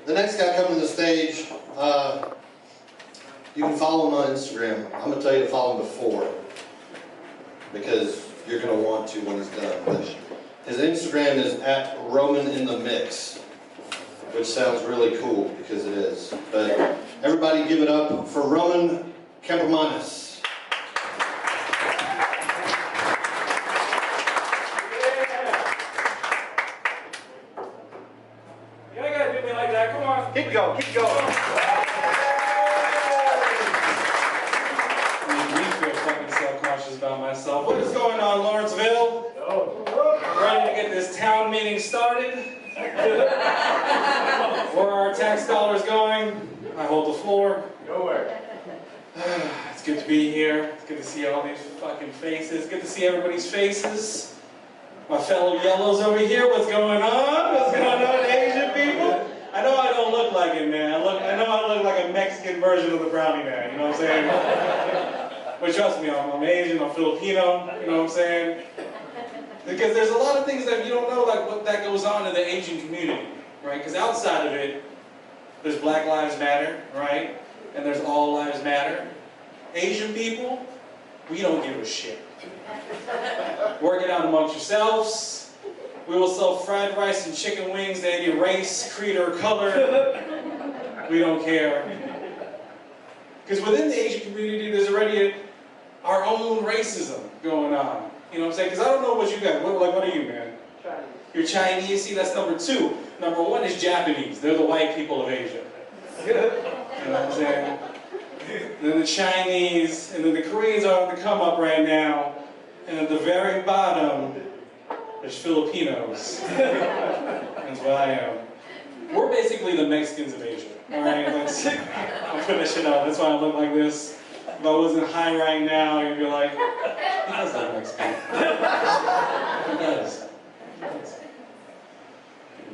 The next guy coming to the stage, you can follow him on Instagram. I'm going to tell you to follow him before, because you're going to want to when he's done. But his Instagram is @RomanInTheMix, which sounds really cool, because it is. But everybody give it up for Roman Campomanes. Keep going, keep going. I feel fucking self-conscious about myself. What is going on, Lawrenceville? Ready to get this town meeting started? Where are our tax dollars going? I hold the floor. Nowhere. It's good to be here. It's good to see all these fucking faces. Good to see everybody's faces. My fellow yellows over here, what's going on? What's going on, Asian people? I know I don't look like it, man. I know I look like a Mexican version of the brownie man, you know what I'm saying? But trust me, I'm Asian, I'm Filipino, you know what I'm saying? Because there's a lot of things that you don't know, like what that goes on in the Asian community, right? Because outside of it, there's Black Lives Matter, right? And there's All Lives Matter. Asian people, we don't give a shit. Work it out amongst yourselves. We will sell fried rice and chicken wings to any race, creed, or color. We don't care. Because within the Asian community, there's already our own racism going on. You know what I'm saying? Because I don't know what you got. What are you, man? Chinese. You're Chinese. See, that's number two. Number one is Japanese. They're the white people of Asia. You know what I'm saying? Then the Chinese, and then the Koreans are on the come up right now. And at the very bottom, there's Filipinos. That's what I am. We're basically the Mexicans of Asia. Alright? I'm putting this shit out. That's why I look like this. If I wasn't high right now, you'd be like, he does look Mexican. He does.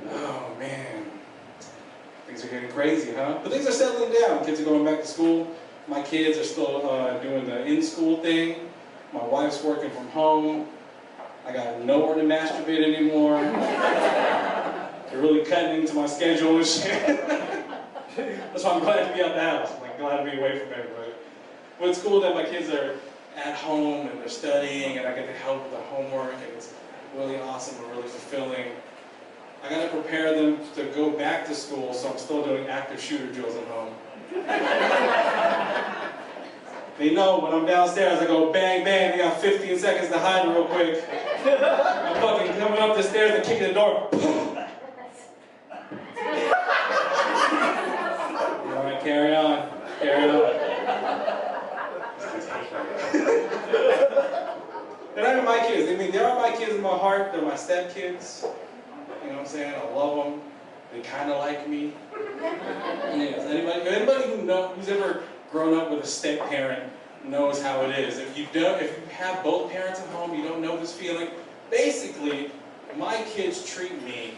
Oh man. Things are getting crazy, huh? But things are settling down. Kids are going back to school. My kids are still doing the in-school thing. My wife's working from home. I got nowhere to masturbate anymore. They're really cutting into my schedule and shit. That's why I'm glad to be out the house. I'm glad to be away from everybody. But it's cool that my kids are at home and they're studying and I get to help with the homework and it's really awesome and really fulfilling. I got to prepare them to go back to school, so I'm still doing active shooter drills at home. They know when I'm downstairs, I go bang, bang, they got 15 seconds to hide real quick. I'm fucking coming up the stairs and kicking the door. Alright, carry on. Carry on. They're not even my kids. I mean, they are my kids in my heart. They're my stepkids. You know what I'm saying? I love them. They kind of like me. Yes. Anybody who's ever grown up with a step parent knows how it is. If you have both parents at home, you don't know this feeling. Basically, my kids treat me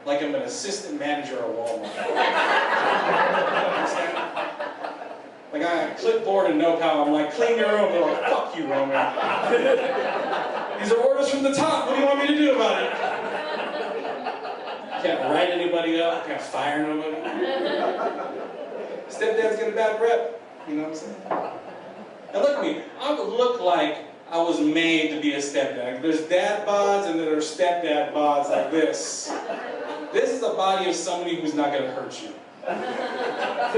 like I'm an assistant manager at Walmart. Like I have clipboard and know-how. I'm like, clean your room. They're like, fuck you, Roman. These are orders from the top. What do you want me to do about it? Can't write anybody up. Can't fire nobody. Stepdad's got a bad rep. You know what I'm saying? Now look at me. I look like I was made to be a stepdad. There's dad bods and then there's stepdad bods like this. This is a body of somebody who's not going to hurt you. You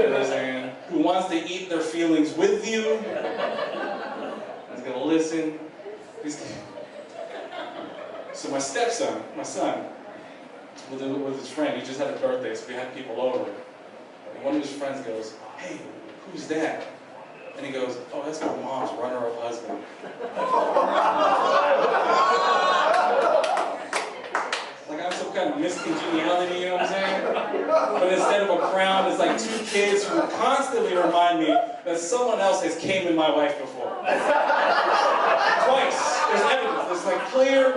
know what I'm saying? Who wants to eat their feelings with you. He's going to listen. So my stepson, my son, with his friend, he just had a birthday, so we had people over. And one of his friends goes, hey, who's that? And he goes, oh, that's my mom's runner-up husband. Like I'm some kind of miscongeniality, you know what I'm saying? But instead of a crown, it's like two kids who constantly remind me that someone else has came in my wife before. Twice. There's evidence. There's like clear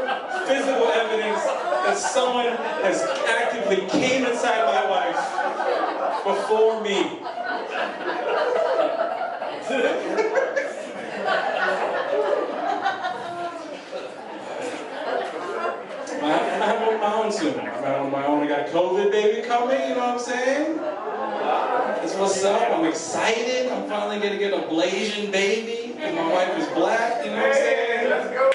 physical evidence that someone has actively came inside my wife before me. I have my own soon. found one of my own. I got a COVID baby coming, you know what I'm saying? That's what's up. I'm excited. I'm finally gonna get a Blasian baby. And my wife is black, you know what I'm saying? Let's go!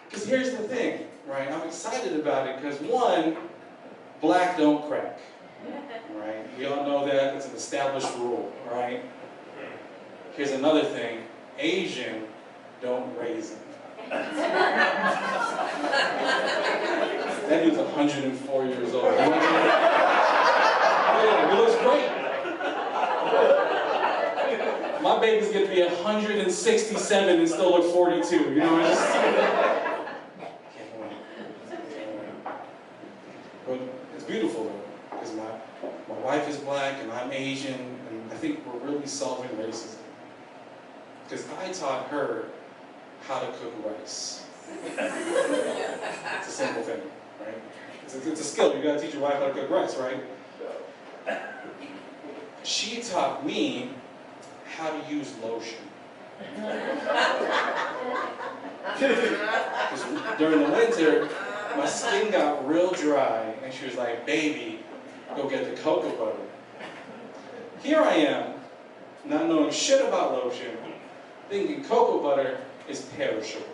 Because here's the thing, right? I'm excited about it because one, black don't crack. Right? We all know that. It's an established rule, right? Here's another thing. Asian don't raisin. That dude's 104 years old. Oh yeah, he looks great. My baby's gonna be 167 and still look 42. You know, I just can't wait. But it's beautiful though, because my wife is black and I'm Asian, and I think we're really solving racism. Because I taught her how to cook rice. It's a simple thing, right? It's a skill. You gotta teach your wife how to cook rice, right? She taught me how to use lotion. Because during the winter, my skin got real dry, and she was like, "Baby, go get the cocoa butter." Here I am, not knowing shit about lotion, thinking cocoa butter is perishable.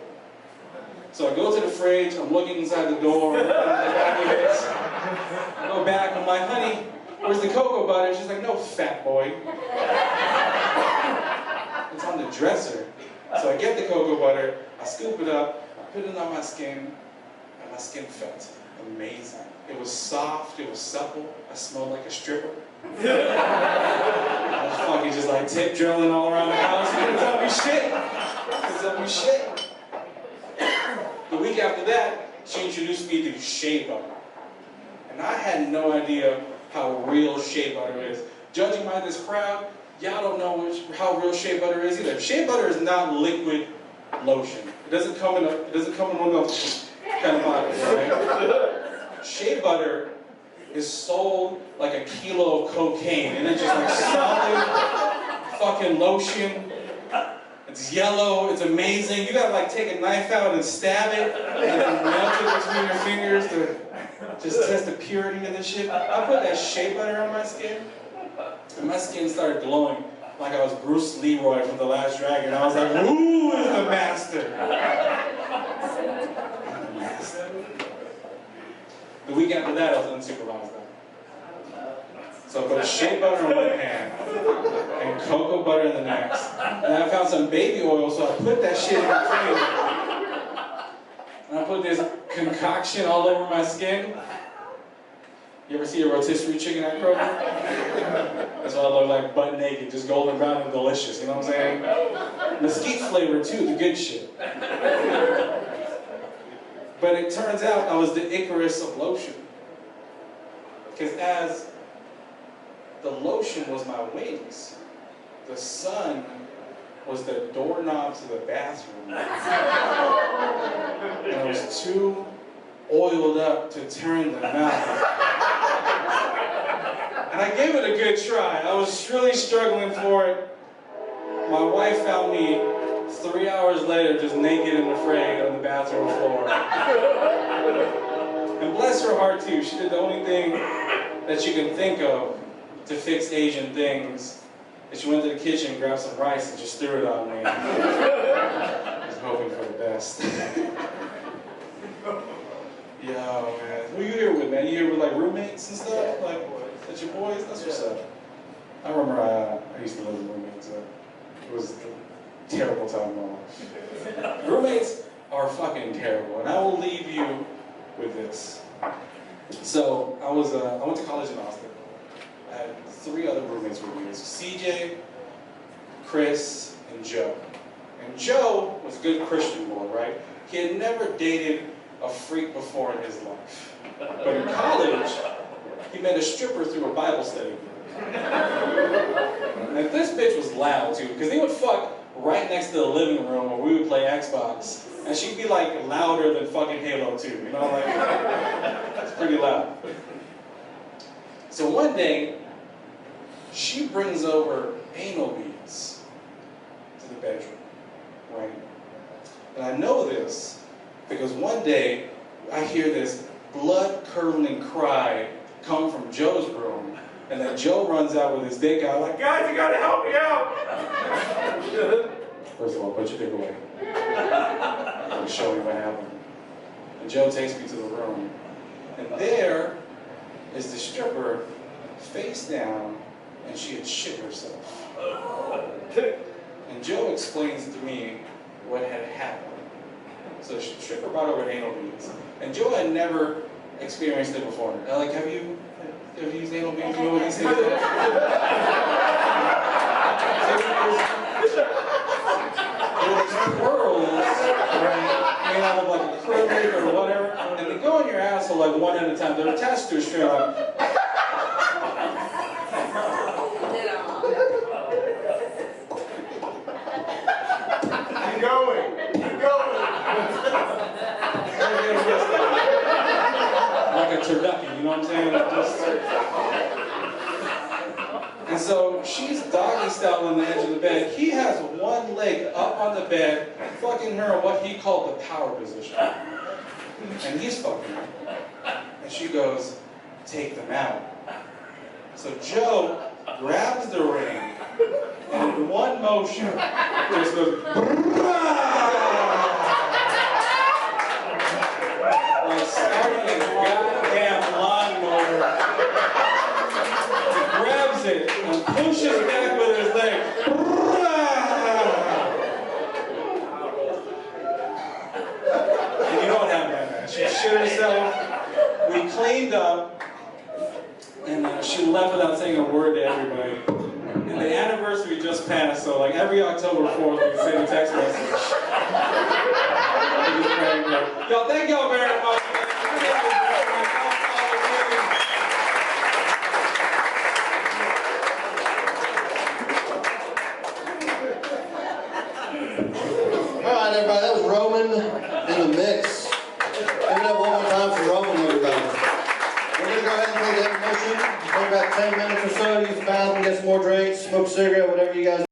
So I go to the fridge, I'm looking inside the door, I'm looking at the back of it. I go back, I'm like, "Honey, where's the cocoa butter?" She's like, "No, fat boy. It's on the dresser." So I get the cocoa butter, I scoop it up, I put it on my skin, and my skin felt amazing. It was soft, it was supple, I smelled like a stripper. I was fucking just like tip drilling all around the house. You couldn't tell me shit. Couldn't tell me shit. The week after that, she introduced me to shea butter. And I had no idea how real shea butter is. Judging by this crowd, y'all don't know how real shea butter is either. Shea butter is not liquid lotion. It doesn't come in one of those kind of bottles, right? Shea butter is sold like a kilo of cocaine, and it's just like solid fucking lotion. It's yellow, it's amazing. You gotta like take a knife out and stab it, and then melt it between your fingers to just test the purity of this shit. I put that shea butter on my skin, and my skin started glowing like I was Bruce Leroy from The Last Dragon. I was like, "Who is the master?" The week after that, I was unsupervised though. So I put shea butter in one hand and cocoa butter in the next. And I found some baby oil, so I put that shit in between. And I put this concoction all over my skin. You ever see a rotisserie chicken at Kroger? That's what I look like, butt naked, just golden brown and delicious, you know what I'm saying? Mesquite flavor too, the good shit. But it turns out I was the Icarus of lotion. Because as the lotion was my wings, the sun was the doorknob to the bathroom. And I was too oiled up to turn the knob. And I gave it a good try. I was really struggling for it. My wife found me 3 hours later, just naked and afraid on the bathroom floor. And bless her heart too, she did the only thing that you can think of to fix Asian things. And she went to the kitchen, grabbed some rice, and just threw it on me. I was hoping for the best. Yo, man. Who you here with, man? You here with like roommates and stuff? Like, that's your boys? That's what's up. I remember I used to live with roommates. It was a terrible time in my life. Roommates are fucking terrible, and I will leave you with this. So I went to college in Austin. I had 3 other roommates with me. It was CJ, Chris, and Joe. And Joe was a good Christian boy, right? He had never dated a freak before in his life. But in college, he met a stripper through a Bible study group. And this bitch was loud too, because he would fuck right next to the living room where we would play Xbox. And she'd be like louder than fucking Halo 2, you know, like, it's pretty loud. So one day, she brings over anal beads to the bedroom, right? And I know this Because one day, I hear this blood-curdling cry come from Joe's room, and then Joe runs out with his dick out like, guys, you gotta help me out! First of all, put your dick away. I'm gonna show you what happened. And Joe takes me to the room, and there is the stripper, face down, and she had shit herself. And Joe explains to me what had happened. So the stripper brought over anal beads, and Joe had never experienced it before. Like, have you used anal beads? You know what these things are? These pearls, right, made out of like acrylic or whatever, and they go in your asshole like one at a time. They're attached to a string like. Keep going. Keep going. Like a turducken, you know what I'm saying? And so she's doggy style on the edge of the bed. He has one leg up on the bed, fucking her in what he called the power position. And he's fucking her. And she goes, take them out. So Joe grabs the ring, and in one motion, just goes, like starting a goddamn lawnmower. He grabs it and pushes back with his leg. And you know what happened after that? She shit herself. We cleaned up, and she left without saying a word to everybody. And the anniversary just passed, so like every October 4th, we send a text message. Yo, thank y'all very much. Alright, everybody, that was Roman in the mix. Give it up one more time for Roman, everybody. We're going to go ahead and take the intermission. Take about 10 minutes or so, use the bathroom, get some more drinks, smoke a cigarette, whatever you guys